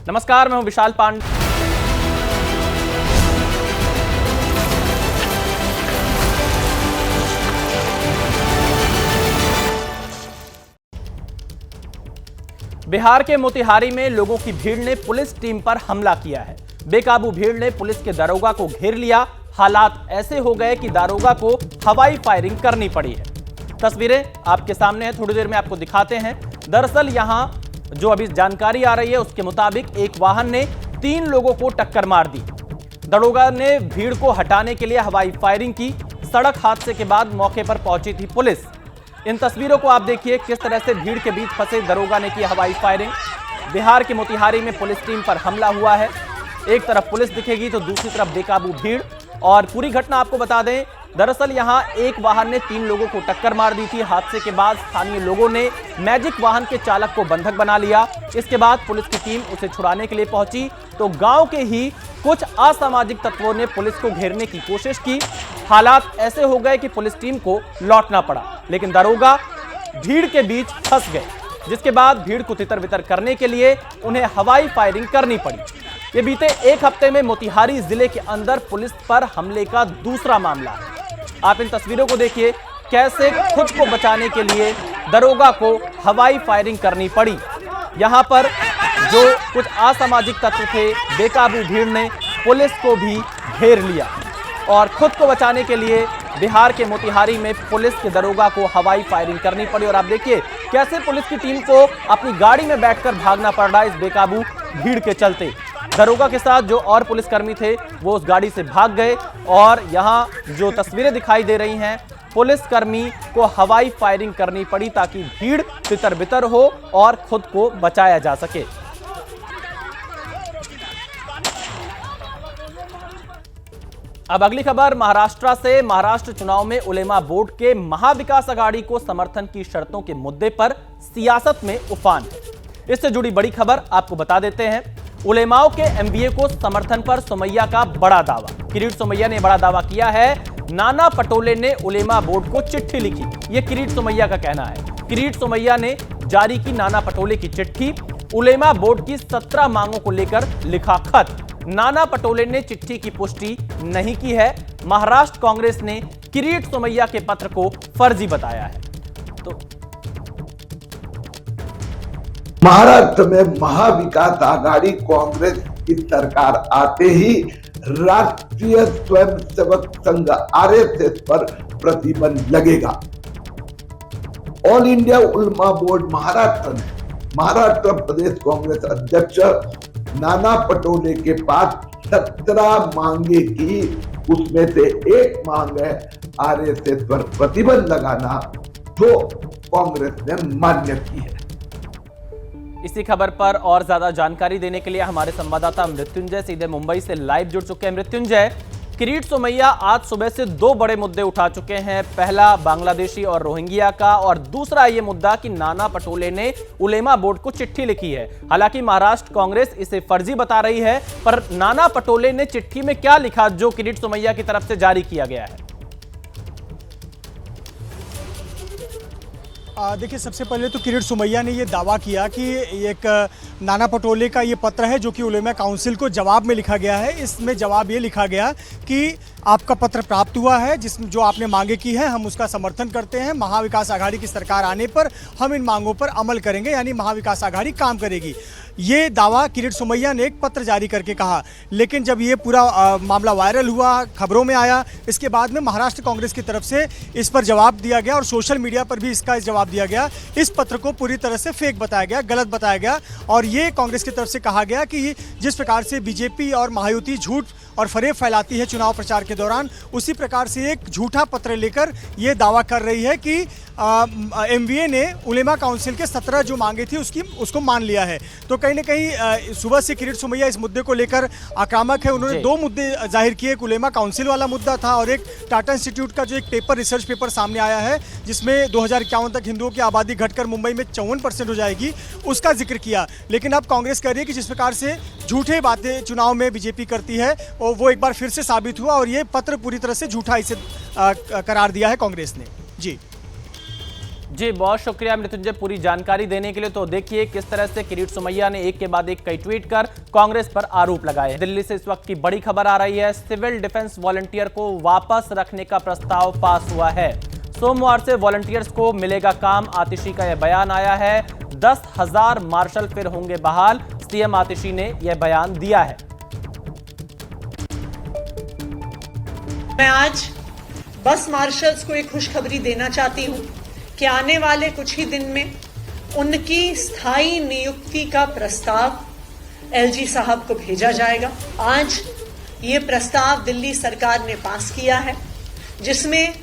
नमस्कार, मैं हूं विशाल पांडे। बिहार के मोतिहारी में लोगों की भीड़ ने पुलिस टीम पर हमला किया है। बेकाबू भीड़ ने पुलिस के दारोगा को घेर लिया। हालात ऐसे हो गए कि दारोगा को हवाई फायरिंग करनी पड़ी है। तस्वीरें आपके सामने हैं, थोड़ी देर में आपको दिखाते हैं। दरअसल यहां जो अभी जानकारी आ रही है उसके मुताबिक एक वाहन ने 3 लोगों को टक्कर मार दी। दारोगा ने भीड़ को हटाने के लिए हवाई फायरिंग की। सड़क हादसे के बाद मौके पर पहुंची थी पुलिस। इन तस्वीरों को आप देखिए, किस तरह से भीड़ के बीच फंसे दारोगा ने की हवाई फायरिंग। बिहार के मोतिहारी में पुलिस टीम पर हमला हुआ है। एक तरफ पुलिस दिखेगी तो दूसरी तरफ बेकाबू भीड़। और पूरी घटना आपको बता दें, दरअसल यहां एक वाहन ने 3 लोगों को टक्कर मार दी थी। हादसे के बाद स्थानीय लोगों ने मैजिक वाहन के चालक को बंधक बना लिया। इसके बाद पुलिस की टीम उसे छुड़ाने के लिए पहुंची तो गांव के ही कुछ असामाजिक तत्वों ने पुलिस को घेरने की कोशिश की। हालात ऐसे हो गए कि पुलिस टीम को लौटना पड़ा, लेकिन दारोगा भीड़ के बीच फंस गए, जिसके बाद भीड़ को तितर बितर करने के लिए उन्हें हवाई फायरिंग करनी पड़ी। ये बीते एक हफ्ते में मोतिहारी जिले के अंदर पुलिस पर हमले का दूसरा मामला है। आप इन तस्वीरों को देखिए, कैसे खुद को बचाने के लिए दारोगा को हवाई फायरिंग करनी पड़ी। यहां पर जो कुछ असामाजिक तत्व थे, बेकाबू भीड़ ने पुलिस को भी घेर लिया और खुद को बचाने के लिए बिहार के मोतिहारी में पुलिस के दारोगा को हवाई फायरिंग करनी पड़ी। और आप देखिए कैसे पुलिस की टीम को अपनी गाड़ी में बैठकर भागना पड़ रहा है इस बेकाबू भीड़ के चलते। दारोगा के साथ जो और पुलिसकर्मी थे वो उस गाड़ी से भाग गए और यहां जो तस्वीरें दिखाई दे रही हैं, पुलिसकर्मी को हवाई फायरिंग करनी पड़ी ताकि भीड़ तितर बितर हो और खुद को बचाया जा सके। अब अगली खबर महाराष्ट्र से। महाराष्ट्र चुनाव में उलेमा बोर्ड के महाविकास अघाड़ी को समर्थन की शर्तों के मुद्दे पर सियासत में उफान है। इससे जुड़ी बड़ी खबर आपको बता देते हैं। उलेमाओं के एमबीए को समर्थन पर सोमैया का बड़ा दावा। किरीट सोमैया ने बड़ा दावा किया है। नाना पटोले ने उलेमा बोर्ड को चिट्ठी लिखी, यह किरीट सोमैया का कहना है। किरीट सोमैया ने जारी की नाना पटोले की चिट्ठी। उलेमा बोर्ड की 17 मांगों को लेकर लिखा खत। नाना पटोले ने चिट्ठी की पुष्टि नहीं की है। महाराष्ट्र कांग्रेस ने किरीट सोमैया के पत्र को फर्जी बताया है। तो महाराष्ट्र में महाविकास आघाड़ी कांग्रेस की सरकार आते ही राष्ट्रीय स्वयंसेवक संघ आरएसएस पर प्रतिबंध लगेगा। ऑल इंडिया उलमा बोर्ड महाराष्ट्र ने महाराष्ट्र प्रदेश कांग्रेस अध्यक्ष नाना पटोले के पास 17 मांगे की, उसमें से एक मांग है आरएसएस पर प्रतिबंध लगाना, जो कांग्रेस ने मान्य की है। इसी खबर पर और ज्यादा जानकारी देने के लिए हमारे संवाददाता मृत्युंजय सीधे मुंबई से लाइव जुड़ चुके हैं। मृत्युंजय, किरीट सोमैया आज सुबह से 2 बड़े मुद्दे उठा चुके हैं। पहला बांग्लादेशी और रोहिंग्या का, और दूसरा ये मुद्दा कि नाना पटोले ने उलेमा बोर्ड को चिट्ठी लिखी है। हालांकि महाराष्ट्र कांग्रेस इसे फर्जी बता रही है, पर नाना पटोले ने चिट्ठी में क्या लिखा जो किरीट सोमैया की तरफ से जारी किया गया है? देखिए, सबसे पहले तो किरीट सोमैया ने ये दावा किया कि एक नाना पटोले का ये पत्र है जो कि उलेमा काउंसिल को जवाब में लिखा गया है। इसमें जवाब ये लिखा गया कि आपका पत्र प्राप्त हुआ है, जिसमें जो आपने मांगे की है हम उसका समर्थन करते हैं। महाविकास आघाड़ी की सरकार आने पर हम इन मांगों पर अमल करेंगे, यानी महाविकास आघाड़ी काम करेगी। ये दावा किरीट सोमैया ने एक पत्र जारी करके कहा। लेकिन जब ये पूरा मामला वायरल हुआ, खबरों में आया, इसके बाद में महाराष्ट्र कांग्रेस की तरफ से इस पर जवाब दिया गया और सोशल मीडिया पर भी इसका जवाब दिया गया। इस पत्र को पूरी तरह से फेक बताया गया, गलत बताया गया। और ये कांग्रेस की तरफ से कहा गया कि जिस प्रकार से बीजेपी और महायुति झूठ और फरेब फैलाती है चुनाव प्रचार के दौरान, उसी प्रकार से एक झूठा पत्र लेकर ये दावा कर रही है कि एमवीए ने उलेमा काउंसिल के 17 जो मांगे थी उसको मान लिया है। तो कहीं ना कहीं सुबह से किरीट सोमैया इस मुद्दे को लेकर आक्रामक है। उन्होंने 2 मुद्दे जाहिर किए, एक उलेमा काउंसिल वाला मुद्दा था और एक टाटा इंस्टीट्यूट का जो एक रिसर्च पेपर सामने आया है जिसमें 2051 तक हिंदुओं की आबादी घटकर मुंबई में 54% हो जाएगी, उसका जिक्र किया। लेकिन अब कांग्रेस कह रही है कि जिस प्रकार से झूठे बातें चुनाव में बीजेपी करती है और वो एक बार फिर से साबित हुआ और ये पत्र पूरी तरह से झूठा इसे करार दिया है कांग्रेस ने। जी जी बहुत शुक्रिया मृत्युंजय पूरी जानकारी देने के लिए। तो देखिए किस तरह से किरीट सोमैया ने एक के बाद एक कई ट्वीट कर कांग्रेस पर आरोप लगाए। दिल्ली से इस वक्त की बड़ी खबर आ रही है, सिविल डिफेंस वॉलंटियर को वापस रखने का प्रस्ताव पास हुआ है। सोमवार से वॉलंटियर्स को मिलेगा काम, आतिशी का यह बयान आया है। 10,000 मार्शल फिर होंगे बहाल, सीएम आतिशी ने यह बयान दिया है। मैं आज बस मार्शल्स को एक खुशखबरी देना चाहती हूं कि आने वाले कुछ ही दिन में उनकी स्थायी नियुक्ति का प्रस्ताव एलजी साहब को भेजा जाएगा। आज ये प्रस्ताव दिल्ली सरकार ने पास किया है, जिसमें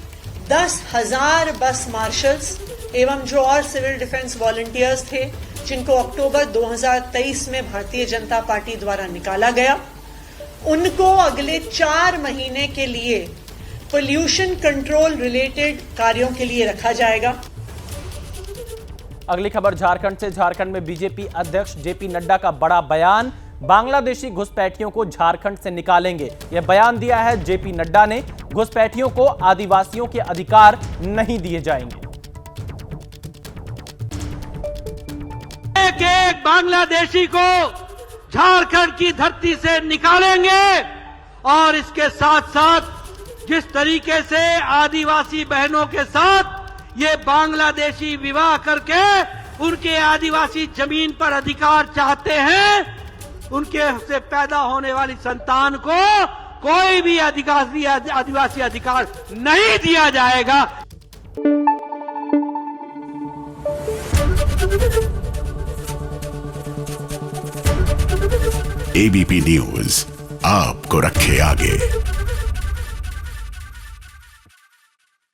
10,000 बस मार्शल्स एवं जो और सिविल डिफेंस वॉलंटियर्स थे, जिनको अक्टूबर 2023 में भारतीय जनता पार्टी द्वारा निकाला गया, उनको अगले 4 महीने के लिए पोल्यूशन कंट्रोल रिलेटेड कार्यों के लिए रखा जाएगा। अगली खबर झारखंड से। झारखंड में बीजेपी अध्यक्ष जेपी नड्डा का बड़ा बयान, बांग्लादेशी घुसपैठियों को झारखंड से निकालेंगे। यह बयान दिया है जेपी नड्डा ने। घुसपैठियों को आदिवासियों के अधिकार नहीं दिए जाएंगे। एक बांग्लादेशी को झारखंड की धरती से निकालेंगे और इसके साथ साथ जिस तरीके से आदिवासी बहनों के साथ ये बांग्लादेशी विवाह करके उनके आदिवासी जमीन पर अधिकार चाहते हैं, उनके से पैदा होने वाली संतान को कोई भी आदिवासी अधिकार नहीं दिया जाएगा। एबीपी न्यूज आपको रखे आगे।